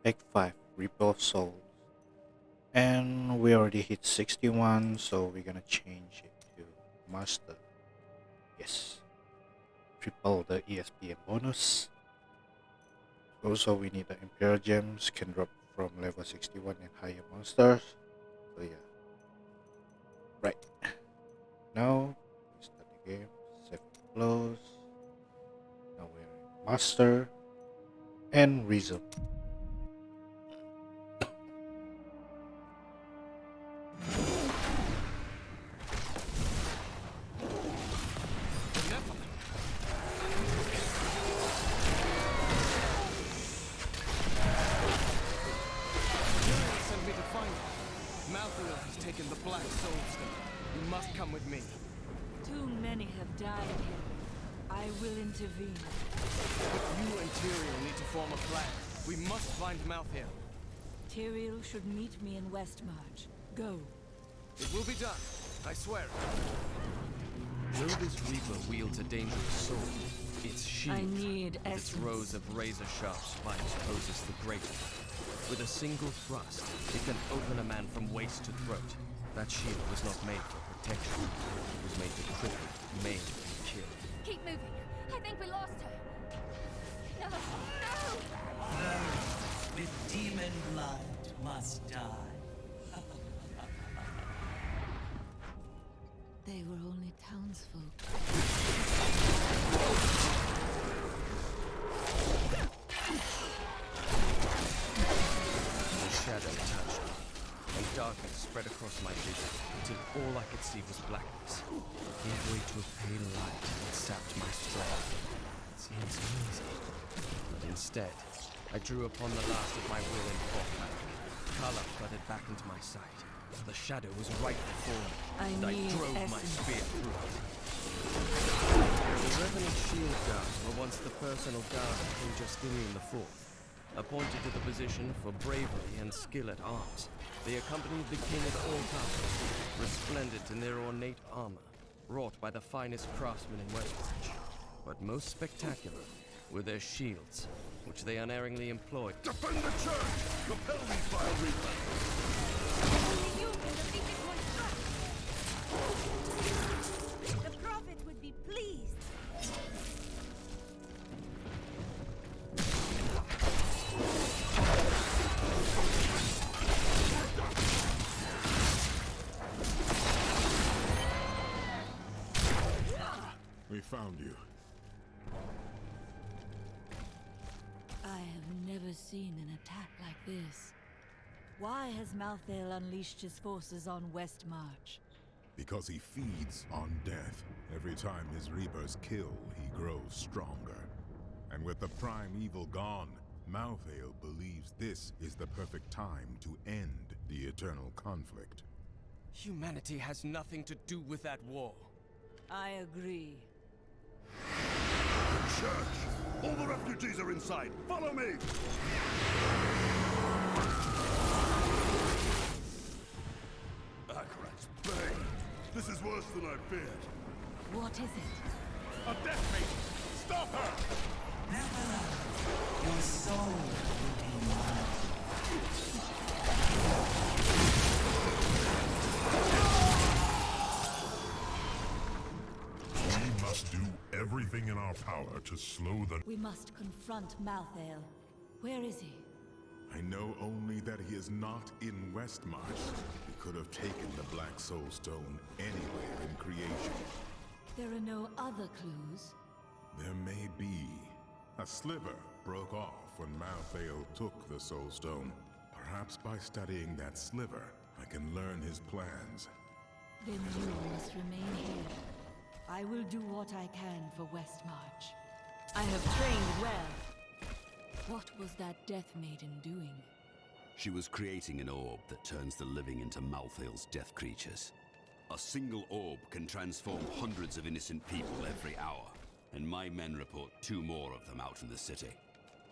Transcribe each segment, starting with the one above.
Take 5, Repel Souls. And we already hit 61, so we're gonna change it to Master. Yes. Triple the ESPN bonus. Also, we need the Imperial Gems, can drop from level 61 and higher monsters. So yeah. Right. Now, we start the game. Save close. Now we're in Master. And resume. Taken the Black Soul Stone. You must come with me. Too many have died here. I will intervene. You and Tyrael need to form a plan. We must find Malthael. Tyrael should meet me in Westmarch. Go. It will be done. I swear it. Though this Reaper wields a dangerous sword, its shield, I need with its essence. rows of razor-sharp spikes, poses the greatest. With a single thrust, it can open a man from waist to throat. That shield was not made for protection. It was made to cripple, maim, and kill. Keep moving. I think we lost her. No, no! With demon blood must die. They were only townsfolk. The shadow touched me, and darkness spread across my vision, until all I could see was blackness. It gave way to a pale light that sapped my strength. It seems easy. But instead, I drew upon the last of my will and fought back. Color flooded back into my sight. The shadow was right before me, and I need drove my essence. spear through it. The Revenant Shield Guards were once the personal guard of King Justinian IV. Appointed to the position for bravery and skill at arms, they accompanied the king at all times, resplendent in their ornate armor, wrought by the finest craftsmen in Westmarch. But most spectacular were their shields, which they unerringly employed. Defend the church! Repel these vile reapers! Only you can defeat it once struck. The prophet would be pleased. We found you. I have never seen an attack like this. Why has Malthael unleashed his forces on Westmarch? Because he feeds on death. Every time his reapers kill, he grows stronger. And with the prime evil gone, Malthael believes this is the perfect time to end the eternal conflict. Humanity has nothing to do with that war. I agree. Church! All the refugees are inside! Follow me! Akrat's bane! This is worse than I feared. What is it? A death maiden! Stop her! Never. Your soul will be mine. We must do everything in our power to slow the... We must confront Malthael. Where is he? I know only that he is not in Westmarch. He could have taken the Black Soul Stone anywhere in creation. There are no other clues. There may be. A sliver broke off when Malthael took the Soul Stone. Perhaps by studying that sliver, I can learn his plans. Then you must remain here. I will do what I can for Westmarch. I have trained well. What was that Death Maiden doing? She was creating an orb that turns the living into Malthael's death creatures. A single orb can transform hundreds of innocent people every hour, and my men report 2 more of them out in the city.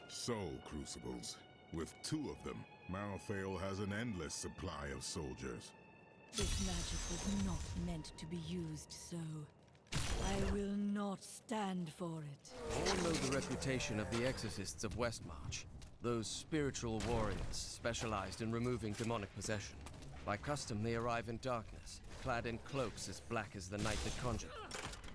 Soul Crucibles. With 2 of them, Malthael has an endless supply of soldiers. This magic was not meant to be used so. I will not stand for it. All know the reputation of the exorcists of Westmarch. Those spiritual warriors specialized in removing demonic possession. By custom, they arrive in darkness, clad in cloaks as black as the night that conjured.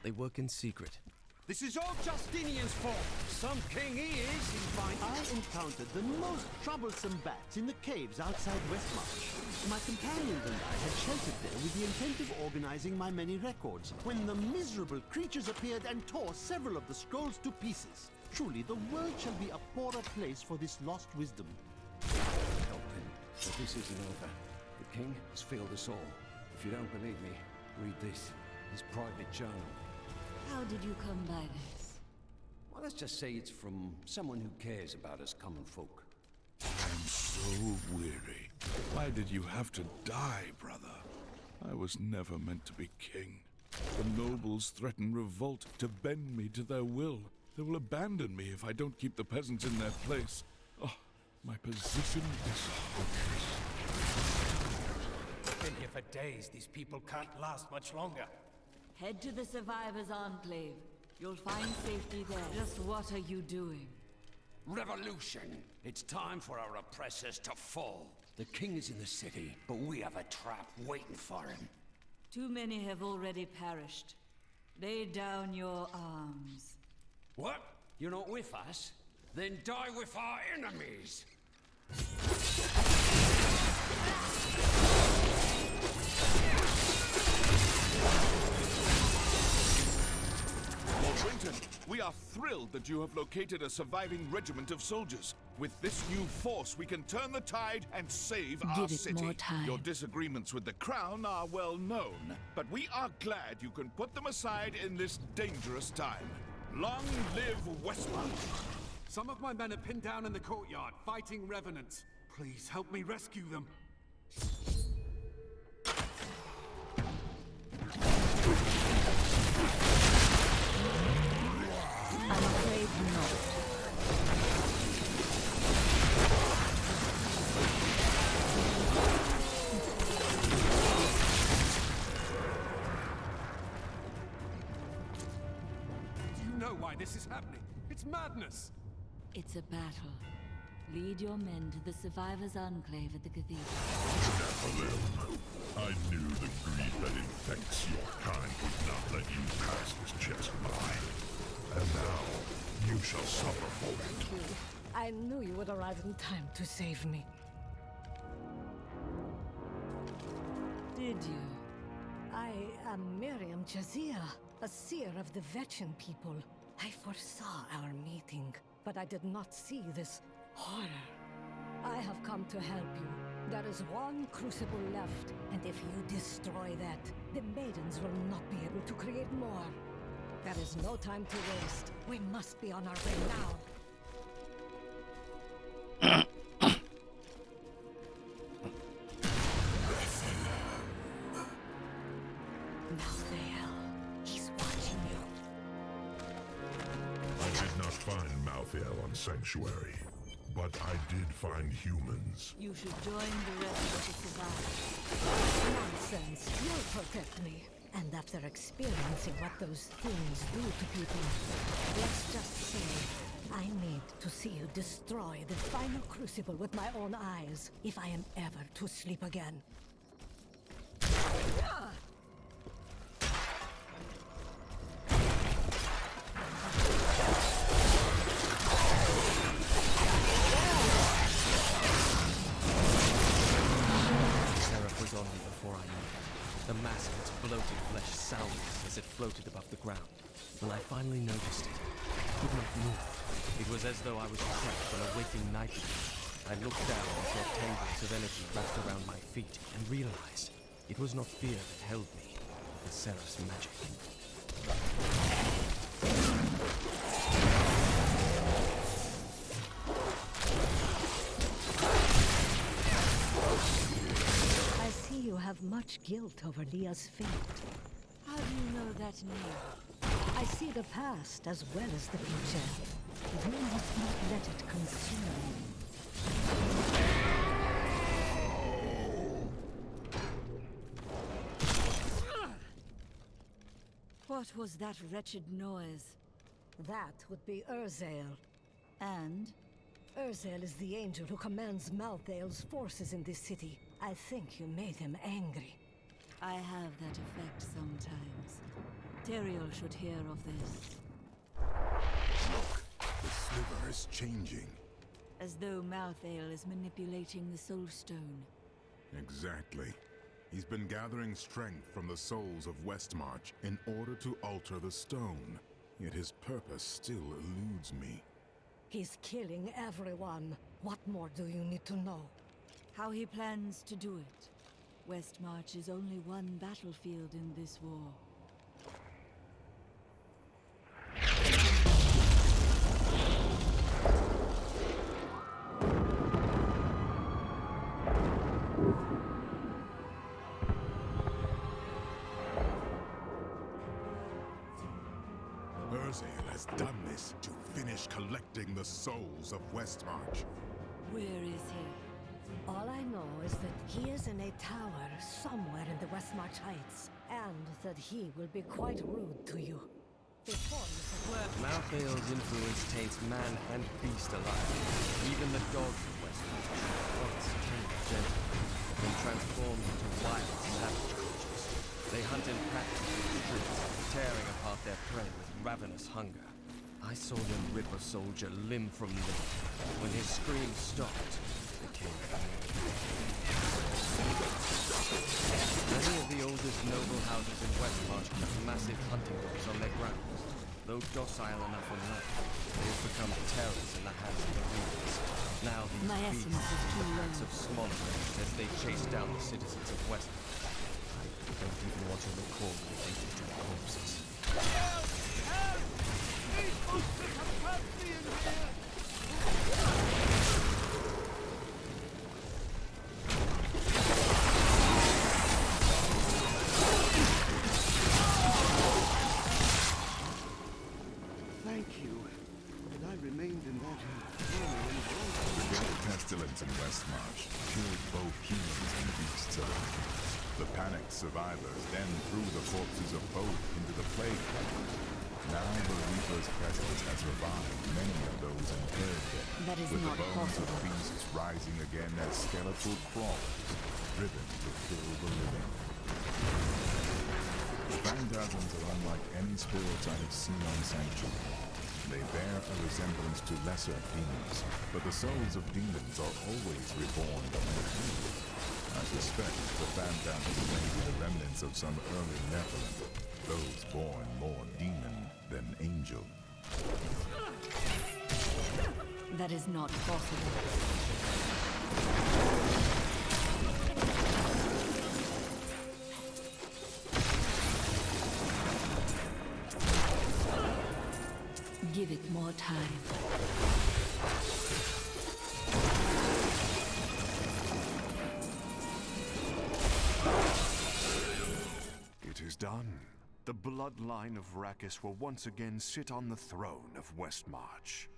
They work in secret. This is all Justinian's fault. Some king he is. I encountered the most troublesome bats in the caves outside Westmarch. My companions and I had sheltered there with the intent of organizing my many records, when the miserable creatures appeared and tore several of the scrolls to pieces. Truly, the world shall be a poorer place for this lost wisdom. Help him, but this isn't over. The king has failed us all. If you don't believe me, read this. His private journal. How did you come by this? Well, let's just say it's from someone who cares about us common folk. I'm so weary. Why did you have to die, brother? I was never meant to be king. The nobles threaten revolt to bend me to their will. They will abandon me if I don't keep the peasants in their place. Oh, my position is hopeless. Been here for days. These people can't last much longer. Head to the Survivors' Enclave. You'll find safety there. Just what are you doing? Revolution! It's time for our oppressors to fall. The king is in the city, but we have a trap waiting for him. Too many have already perished. Lay down your arms. What? You're not with us? Then die with our enemies! Lord Winton, we are thrilled that you have located a surviving regiment of soldiers. With this new force, we can turn the tide and save our Give it city. more time. Your disagreements with the crown are well known, but we are glad you can put them aside in this dangerous time. Long live Westmarch! Some of my men are pinned down in the courtyard, fighting revenants. Please help me rescue them. I'm afraid not. You know why this is happening. It's madness. It's a battle. Lead your men to the Survivors' Enclave at the Cathedral. I knew the greed that infects your kind would not let you pass this chest by. And now, you shall suffer for it. I knew you would arrive in time to save me. Did you? I am Miriam Jazia, a seer of the Vetchin people. I foresaw our meeting, but I did not see this horror. I have come to help you. There is one crucible left, and if you destroy that, the maidens will not be able to create more. There is no time to waste. We must be on our way now. Malthael, he's watching you. I did not find Malthael on Sanctuary, but I did find humans. You should join the rest of the Survivors. Nonsense. You'll protect me. And after experiencing what those things do to people, let's just say, I need to see you destroy the final crucible with my own eyes, if I am ever to sleep again. Seraph was on me before I knew it. The mass of its bloated flesh sounded as it floated above the ground. When I finally noticed it, I could not move. It was as though I was trapped on a waking nightmare. I looked down and saw tendrils of energy wrapped around my feet and realized it was not fear that held me, but Seraph's magic. I see you have much guilt over Leah's fate. How do you know that name? I see the past as well as the future. You must not let it consume you. What was that wretched noise? That would be Urzael. And? Urzel is the angel who commands Malthael's forces in this city. I think you made him angry. I have that effect sometimes. Teriel should hear of this. Look, the sliver is changing. As though Malthael is manipulating the Soul Stone. Exactly. He's been gathering strength from the souls of Westmarch in order to alter the stone. Yet his purpose still eludes me. He's killing everyone. What more do you need to know? How he plans to do it. Westmarch is only one battlefield in this war. Urzel has done this to finish collecting the souls of Westmarch. Where is he? All I know is that he is in a tower somewhere in the Westmarch Heights, and that he will be quite rude to you. Malthael's influence taints man and beast alike. Even the dogs of Westmarch, once tame and gentle, have been transformed into wild, savage creatures. They hunt in packs in the streets, tearing apart their prey with ravenous hunger. I saw them rip a soldier limb from limb. When his scream stopped, they came back. Many of the oldest noble houses in Westmarch keep massive hunting dogs on their grounds. Though docile enough in life, they have become terrors in the hands of the readers. Now these My essence beasts is too low. acts of smaller things as they chase down the citizens of Westmarch. I don't even want to recall what they did to the corpses. Thank you. And I remained in that The great pestilence in Westmarch killed both humans and beasts alike. The panicked survivors then threw the corpses of both into the plague. Now the Reaper's presence has revived many of those interred there, That is with not the bones possible. of beasts rising again as skeletal crawlers, driven to kill the living. The phantasms are unlike any spirits I have seen on Sanctuary. They bear a resemblance to lesser demons, but the souls of demons are always reborn from the dead. I suspect the phantasms may be the remnants of some early Nephilim, those born more demon than angel. That is not possible. Give it more time. It is done. The bloodline of Rakis will once again sit on the throne of Westmarch.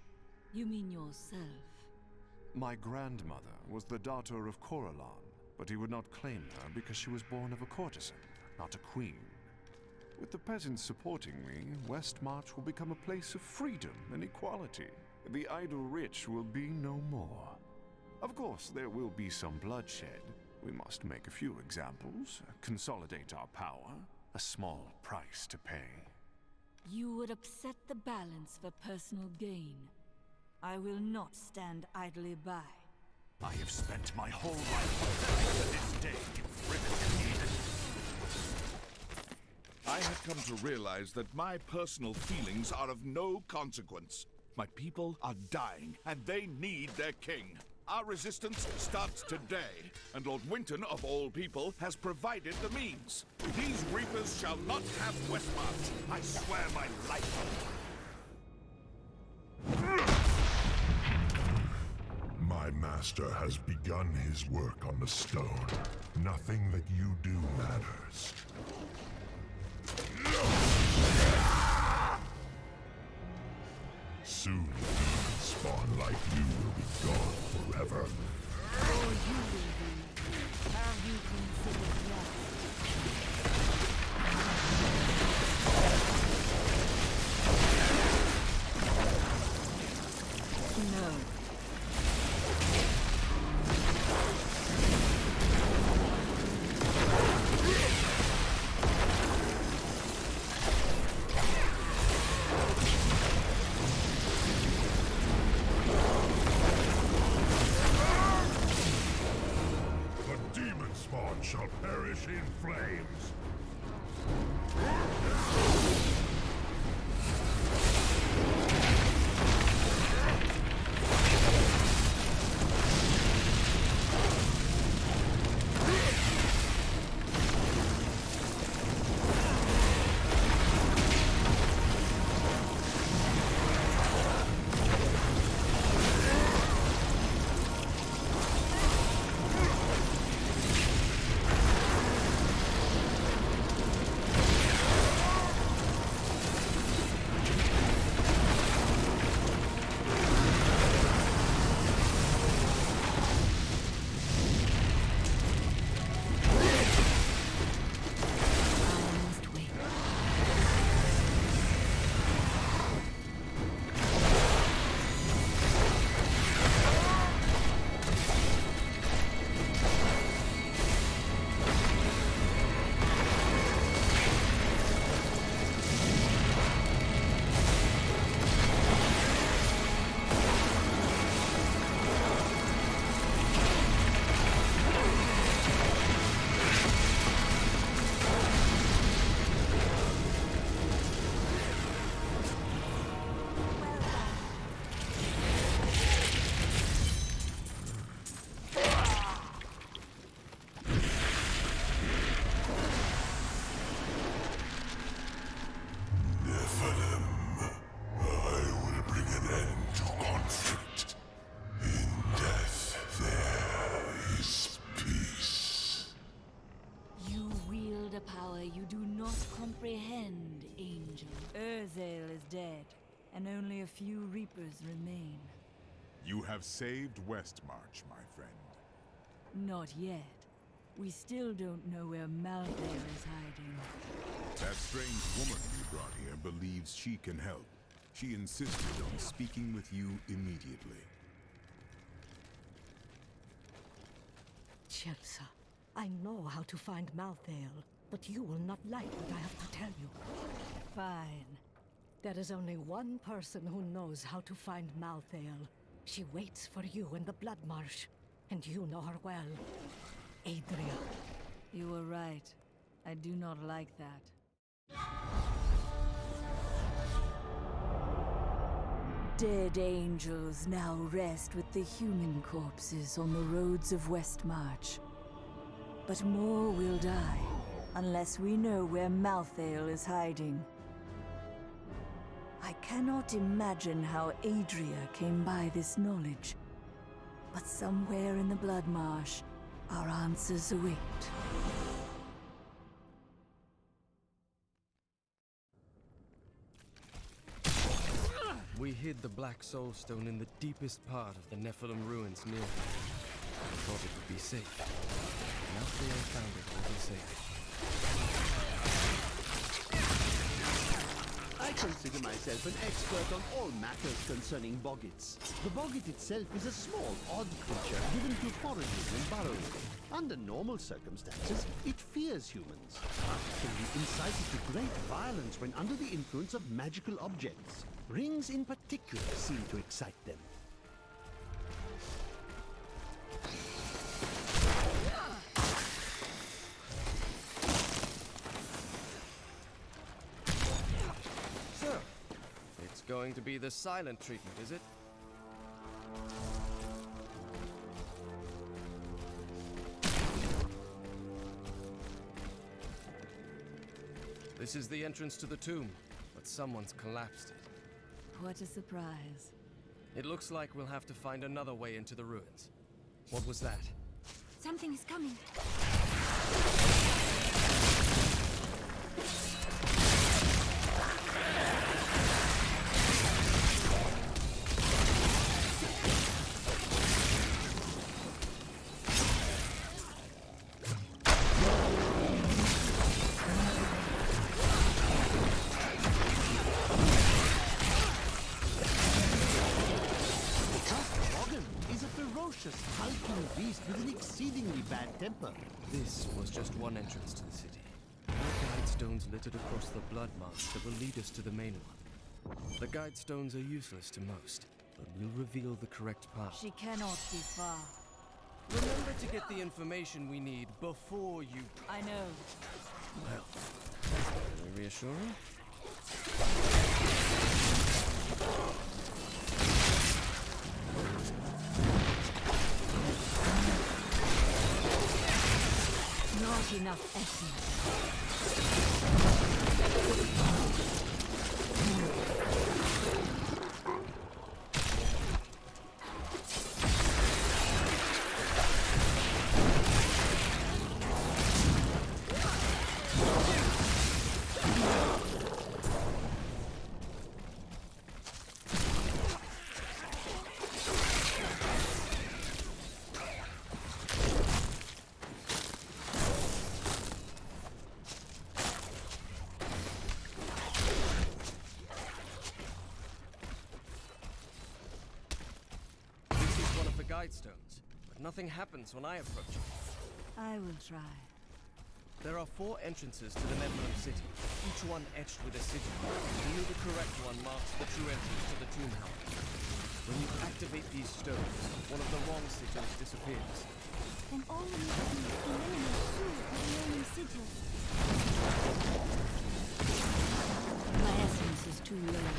You mean yourself? My grandmother was the daughter of Coralon, but he would not claim her because she was born of a courtesan, not a queen. With the peasants supporting me, Westmarch will become a place of freedom and equality. The idle rich will be no more. Of course, there will be some bloodshed. We must make a few examples, consolidate our power, a small price to pay. You would upset the balance for personal gain. I will not stand idly by. I have spent my whole life preparing for this day in Riven Eden. I have come to realize that my personal feelings are of no consequence. My people are dying, and they need their king. Our resistance starts today, and Lord Winton, of all people, has provided the means. These reapers shall not have Westmarch. I swear my life on it. My master has begun his work on the stone. Nothing that you do matters. Soon, demons spawn like you will be gone forever. Or you will be. Have you considered that? No. flames. comprehend, Angel. Urzael is dead, and only a few Reapers remain. You have saved Westmarch, my friend. Not yet. We still don't know where Malthael is hiding. That strange woman you brought here believes she can help. She insisted on speaking with you immediately. Chelsea, I know how to find Malthael, but you will not like what I have to tell you. Fine. There is only one person who knows how to find Malthael. She waits for you in the Blood Marsh, and you know her well. Adria. You were right. I do not like that. Dead angels now rest with the human corpses on the roads of Westmarch. But more will die, unless we know where Malthael is hiding. I cannot imagine how Adria came by this knowledge, but somewhere in the Blood Marsh, our answers await. We hid the Black Soul Stone in the deepest part of the Nephilim ruins near here. I thought it would be safe. Malthael found it will be safe. I consider myself an expert on all matters concerning boggits. The boggit itself is a small, odd creature given to foraging and burrowing. Under normal circumstances, it fears humans, but can be incited to great violence when under the influence of magical objects. Rings in particular seem to excite them. So, it's going to be the silent treatment, is it? This is the entrance to the tomb, but someone's collapsed it. What a surprise. It looks like we'll have to find another way into the ruins. What was that? Something is coming. Hulking beast with an exceedingly bad temper. This was just one entrance to the city. There are guide stones littered across the blood marsh that will lead us to the main one. The guide stones are useless to most, but will reveal the correct path. She cannot be far. Remember to get the information we need before you... I know. Well, that's very reassuring. Not enough essence. Guidestones, but nothing happens when I approach it. I will try. There are 4 entrances to the Nebulum City, each one etched with a sigil. Only the correct one marks the true entrance to the tomb house. When you activate these stones, one of the wrong sigils disappears. Then all we need to do is eliminate 2 of the remaining sigils. My essence is too low.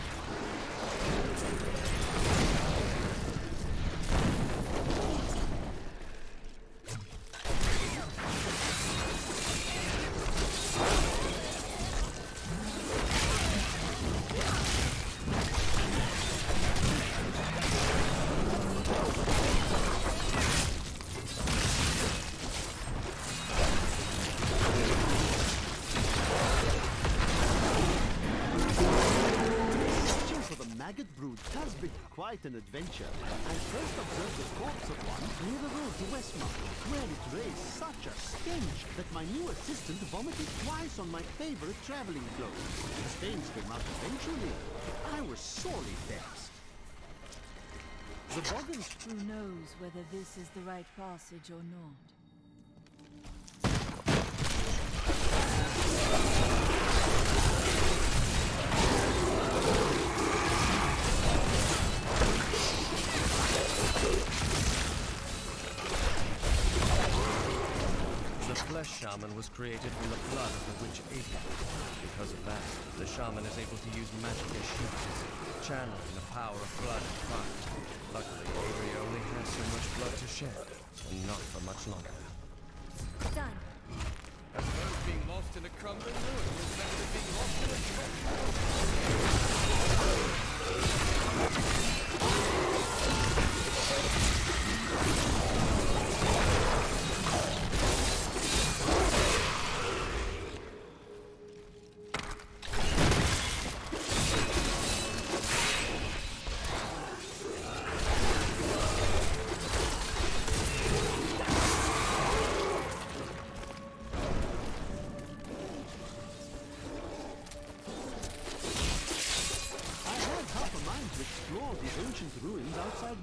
Has been quite an adventure. I first observed the corpse of one near the road to Westmarch, where it raised such a stench that my new assistant vomited twice on my favorite traveling clothes. The stains came out eventually. I was sorely vexed. The Boggins... Who knows whether this is the right passage or not? The flesh shaman was created from the blood of the witch Adrian. Because of that, the shaman is able to use magic as shields, channeling the power of blood and fire. Luckily, Adrian only has so much blood to shed, and not for much longer. Done. I suppose being lost in a crumbling ruin is better than being lost in a treasure.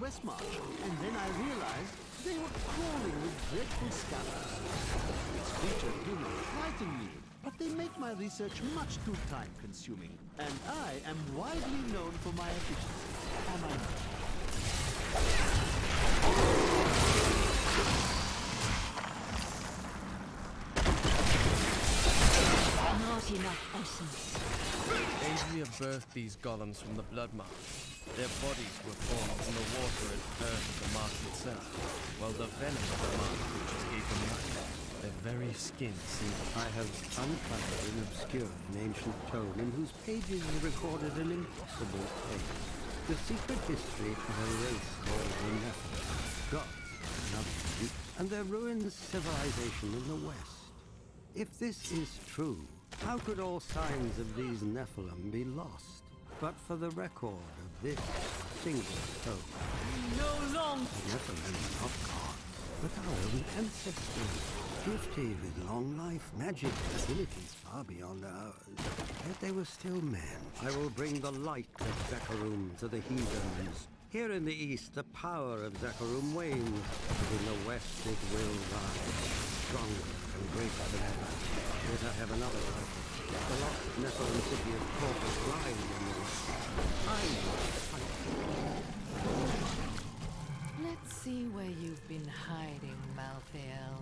Westmarch, and then I realized they were crawling with dreadful scabbers. These creatures do not frighten me, but they make my research much too time-consuming, and I am widely known for my efficiency. Am I not? Not enough essence. Adria birthed these golems from the blood marsh. Their bodies were formed from the water and earth of the marsh itself, while the venom of the marsh creatures gave them life. Their very skin seemed... I have uncovered an obscure and ancient tome in whose pages is recorded an impossible tale. The secret history of a race called the Nephilim, gods in another name, and their ruined civilization in the west. If this is true, how could all signs of these Nephilim be lost? But for the record of this single tome. No long. The Nephilim are not gods, but our own ancestors, gifted with long life, magic, abilities far beyond ours. Yet they were still men. I will bring the light of Zakarum to the heathens. Here in the east, the power of Zakarum wanes, but in the west it will rise, stronger and greater than ever. Yet I have another purpose. The lost Nephilim city of Corpus lies in the west. I will fight. Let's see where you've been hiding, Malthael.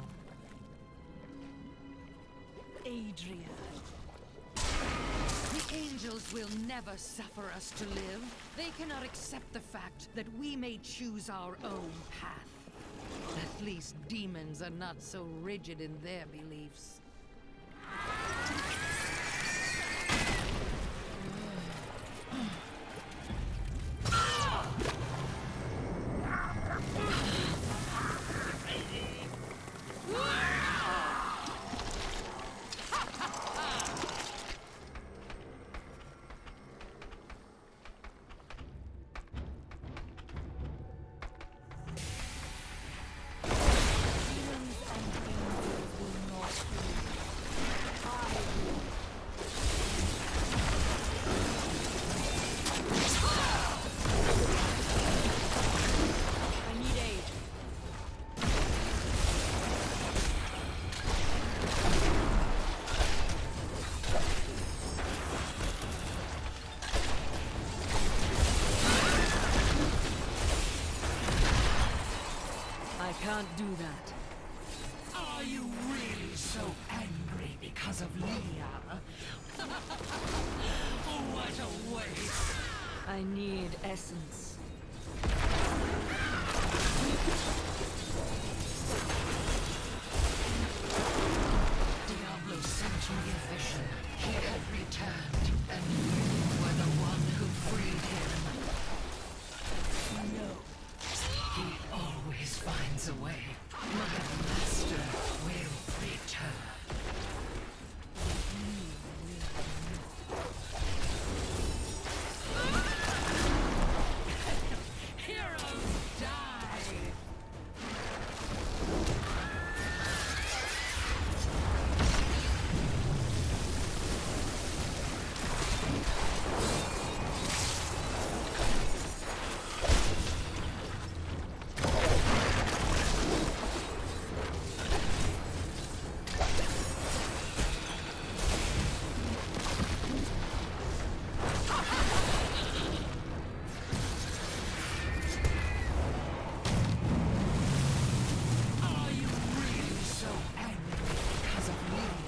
Adria. The angels will never suffer us to live. They cannot accept the fact that we may choose our own path. At least demons are not so rigid in their beliefs. I can't do that. Are you really so angry because of Leah? What a waste! I need essence. Diablo sent me a vision. He had returned, and you were the one who freed him. No. He always finds a way. My master will return. Heroes die! Are you really so angry because of Leah?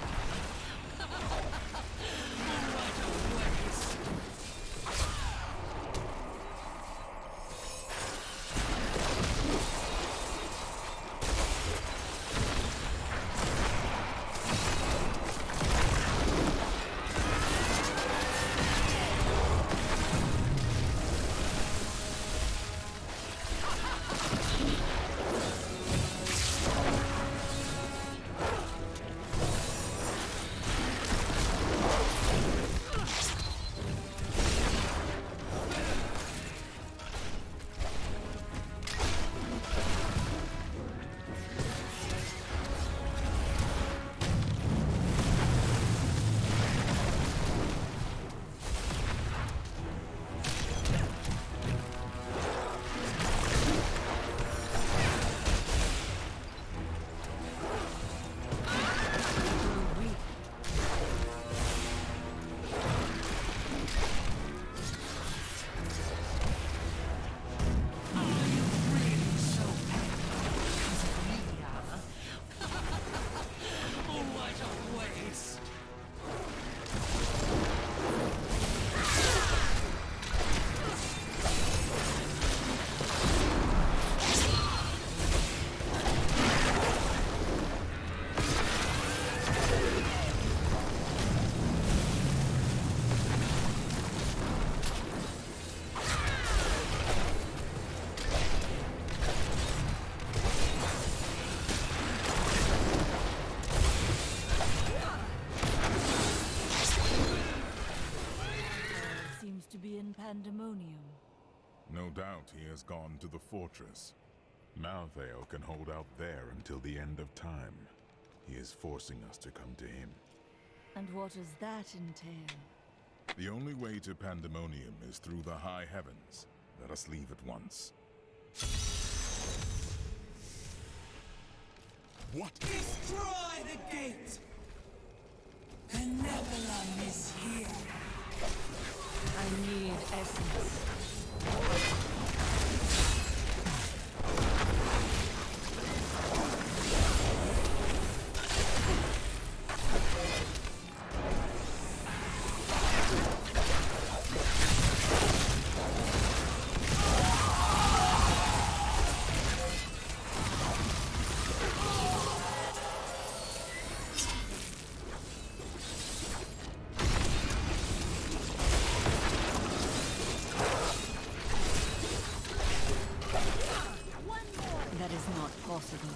What a waste! Seems to be in pandemonium. No doubt he has gone to the fortress. Malthael can hold out there until the end of time. He is forcing us to come to him. And what does that entail? The only way to pandemonium is through the high heavens. Let us leave at once. What? Destroy the gate! The Nebulum is here. I need essence. That is not possible.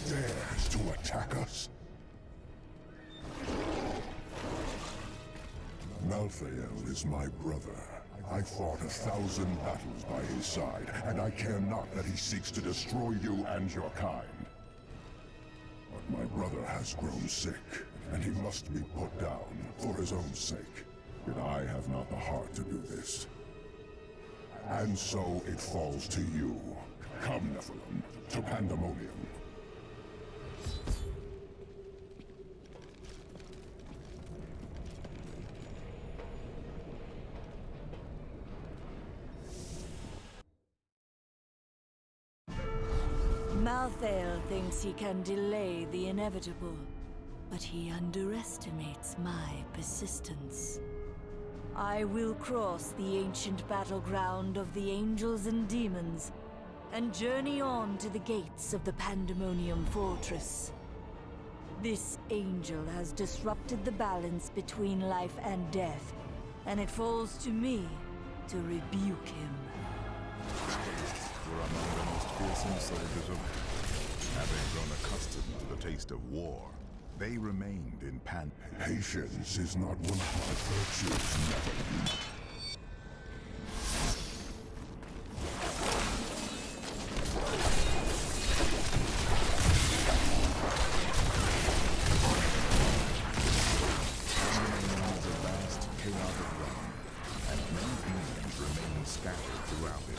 Dares to attack us? Malthael is my brother. I fought 1,000 battles by his side, and I care not that he seeks to destroy you and your kind. But my brother has grown sick, and he must be put down for his own sake. Yet I have not the heart to do this. And so it falls to you. Come, Nephilim, to Pandemonium. Malthael thinks he can delay the inevitable, but he underestimates my persistence. I will cross the ancient battleground of the angels and demons, and journey on to the gates of the Pandemonium Fortress. This angel has disrupted the balance between life and death, and it falls to me to rebuke him. Were among the most fearsome soldiers of having grown accustomed to the taste of war. They remained in Patience is not one of my virtues, Nephilim. Pandemonium is a vast, chaotic realm, and many demons remain scattered throughout it.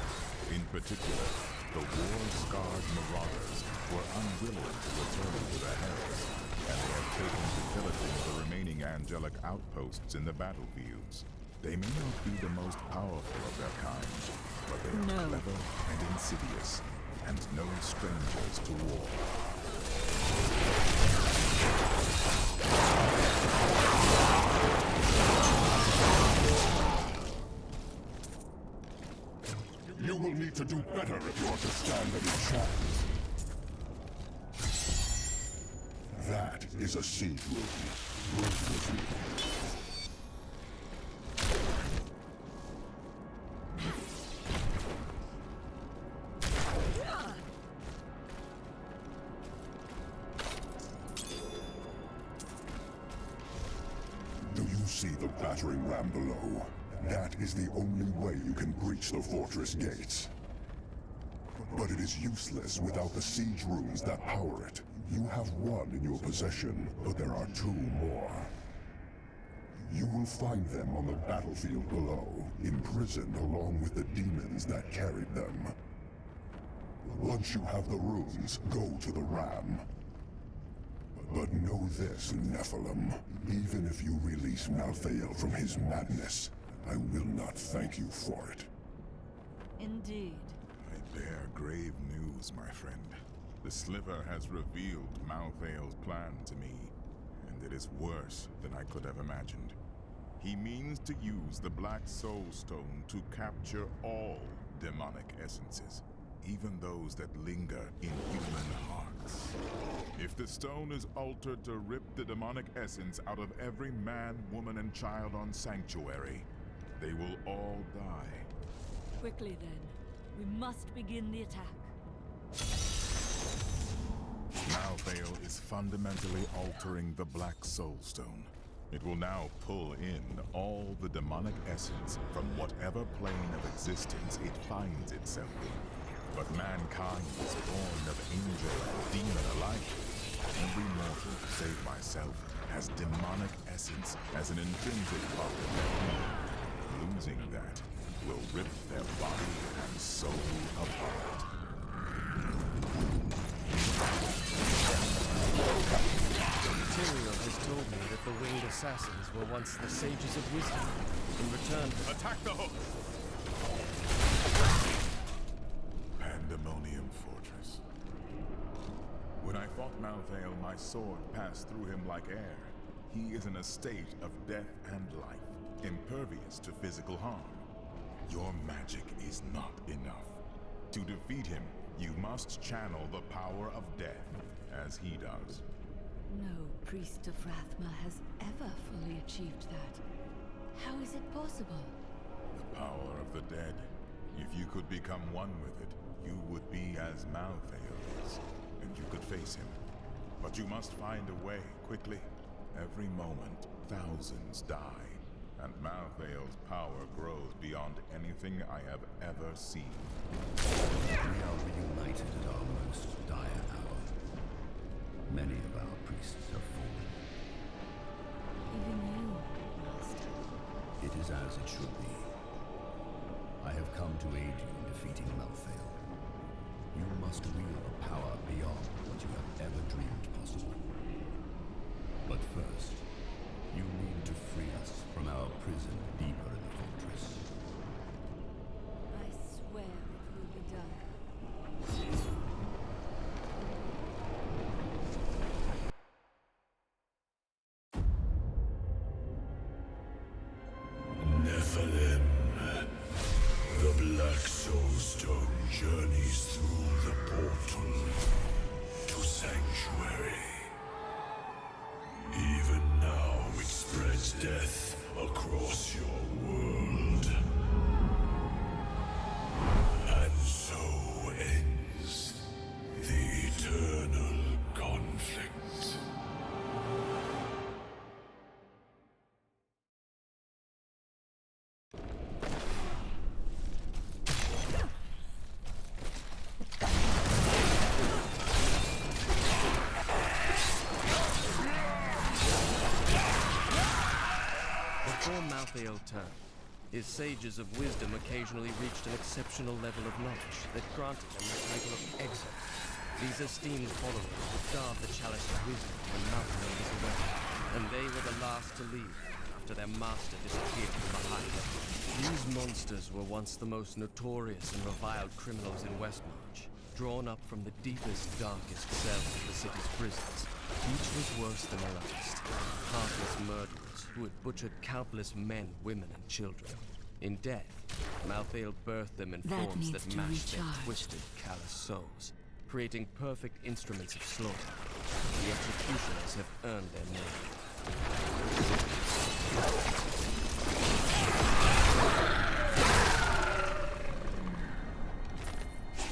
In particular, the war-scarred marauders were unwilling to return to the hells, and they have taken to pillaging the remaining angelic outposts in the battlefields. They may not be the most powerful of their kind, but they are clever and insidious, and no strangers to war. You will need to do better if you are to stand any chance. That is a siege room. Do you see the battering ram below? That is the only way you can breach the fortress gates. But it is useless without the siege rooms that power it. You have one in your possession, but there are 2 more. You will find them on the battlefield below, imprisoned along with the demons that carried them. Once you have the runes, go to the ram. But know this, Nephilim. Even if you release Malthael from his madness, I will not thank you for it. Indeed. I bear grave news, my friend. The Sliver has revealed Malthael's plan to me, and it is worse than I could have imagined. He means to use the Black Soul Stone to capture all demonic essences, even those that linger in human hearts. If the stone is altered to rip the demonic essence out of every man, woman, and child on Sanctuary, they will all die. Quickly then. We must begin the attack. Malthael is fundamentally altering the Black Soul Stone. It will now pull in all the demonic essence from whatever plane of existence it finds itself in. But mankind is born of angel and demon alike. Every mortal, save myself, has demonic essence as an intrinsic part of their being. Losing that will rip their body and soul apart. Tyrael has told me that the winged assassins were once the sages of wisdom. In return, attack the hook! Pandemonium Fortress. When I fought Malthael, my sword passed through him like air. He is in a state of death and life, impervious to physical harm. Your magic is not enough. To defeat him, you must channel the power of death, as he does. No priest of Rathma has ever fully achieved that. How is it possible? The power of the dead. If you could become one with it, you would be as Malthael is, and you could face him. But you must find a way, quickly. Every moment, thousands die, and Malthael's power grows beyond anything I have ever seen. We are reunited at our most dire hour. Many of our priests have fallen. Even you, Master. It is as it should be. I have come to aid you in defeating Malthael. You must wield a power beyond what you have ever dreamed possible. But first, you need to free us from our prison deeper in the fortress. I swear it will be done. Nephilim. The Black Soulstone journeys through the portal to Sanctuary. Even now it spreads death across your world. And so ends the eternal conflict. Before Malthael turned, his sages of wisdom occasionally reached an exceptional level of knowledge that granted them the title of Exalt. These esteemed followers would guard the Chalice of Wisdom when Malthael was away, and they were the last to leave after their master disappeared from the High Heaven. These monsters were once the most notorious and reviled criminals in Westmarch, drawn up from the deepest, darkest cells of the city's prisons. Each was worse than the last. Heartless murderers who had butchered countless men, women, and children. In death, Malthael birthed them in forms that matched their twisted, callous souls, creating perfect instruments of slaughter. The executioners have earned their name.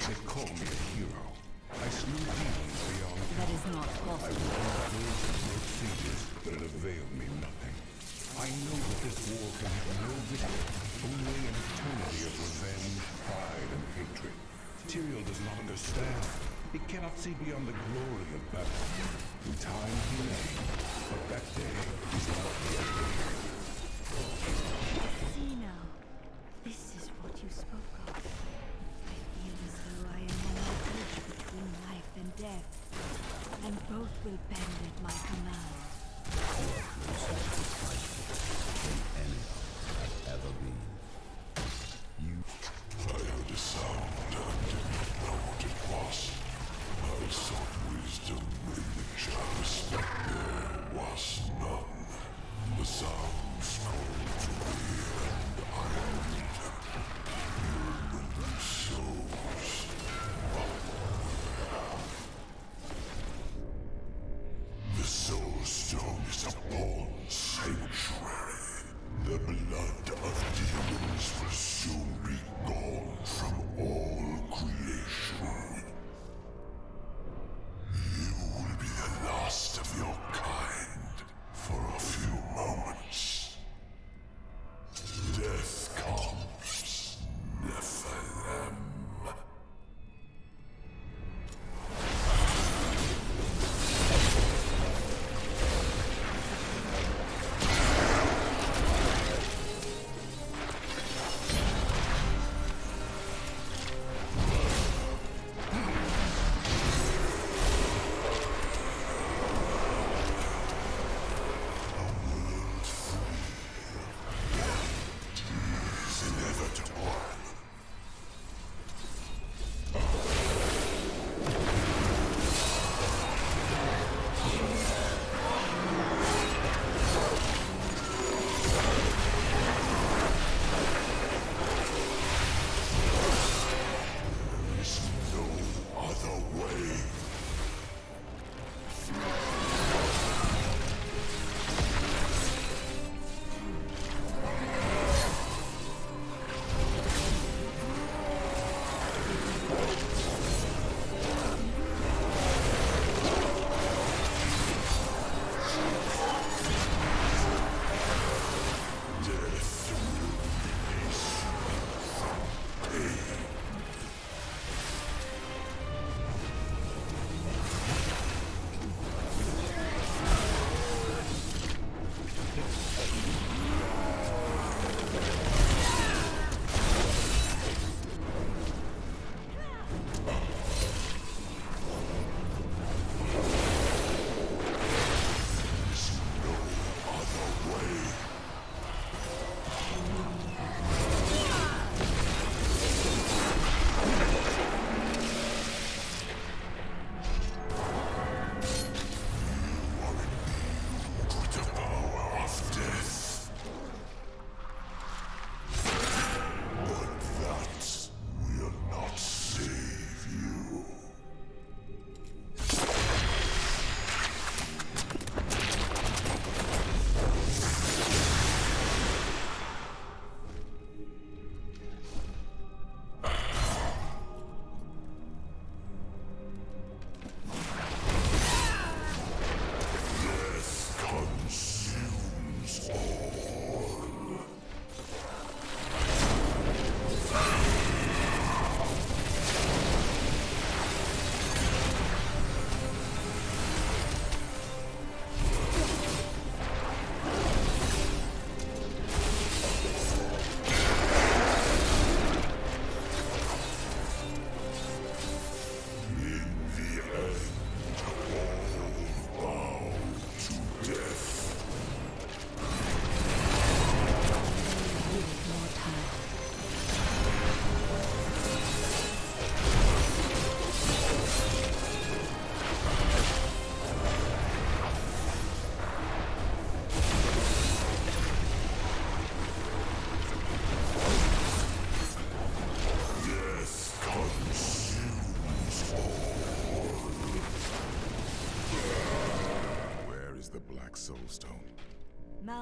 They call me a hero. I slew demons beyond. That is not possible. I won those and broke sieges, but it availed me nothing. I know that this war can have no victory, only an eternity of revenge, pride, and hatred. Tyrael does not understand. He cannot see beyond the glory of battle. In time he may, but that day is not yet here. See now. This is what you spoke of. I feel as though I am on the bridge between life and death, and both will bend at my command. Any have ever been. I heard a sound and didn't know what it was. I sought wisdom in the chalice, but there was none. The sounds called to me, and I entered. Human souls. The Soul Stone is a born sanctuary. The blood of demons will soon be gone from all creation. You will be the last of your kind for a few moments. Death comes, Nephilim.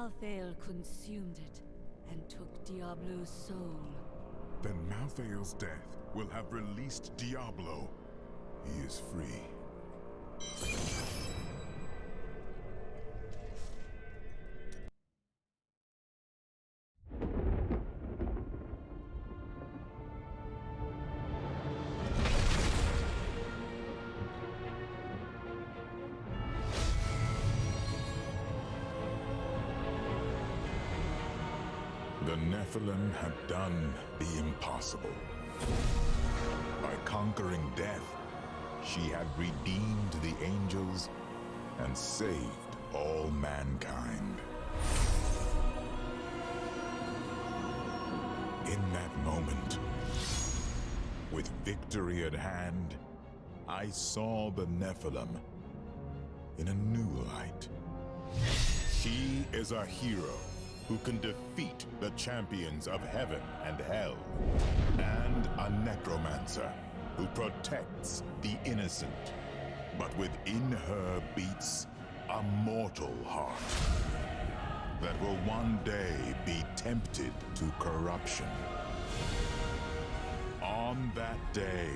Malthael consumed it and took Diablo's soul. Then Malthael's death will have released Diablo. He is free. The Nephilim had done the impossible. By conquering death, she had redeemed the angels and saved all mankind. In that moment, with victory at hand, I saw the Nephilim in a new light. She is a hero who can defeat the champions of heaven and hell, and a necromancer who protects the innocent. But within her beats a mortal heart that will one day be tempted to corruption. On that day,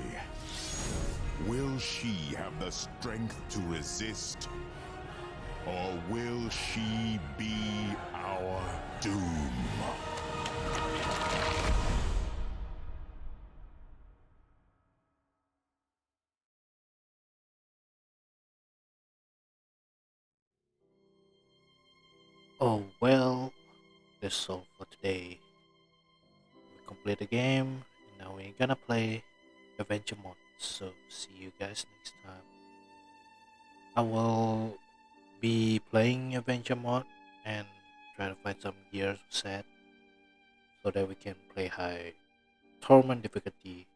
will she have the strength to resist? Or will she be our doom? Oh well, that's all for today. We complete the game, and now we're gonna play Adventure Mode. So see you guys next time. I will be playing Adventure Mode and try to find some gears set so that we can play high Torment difficulty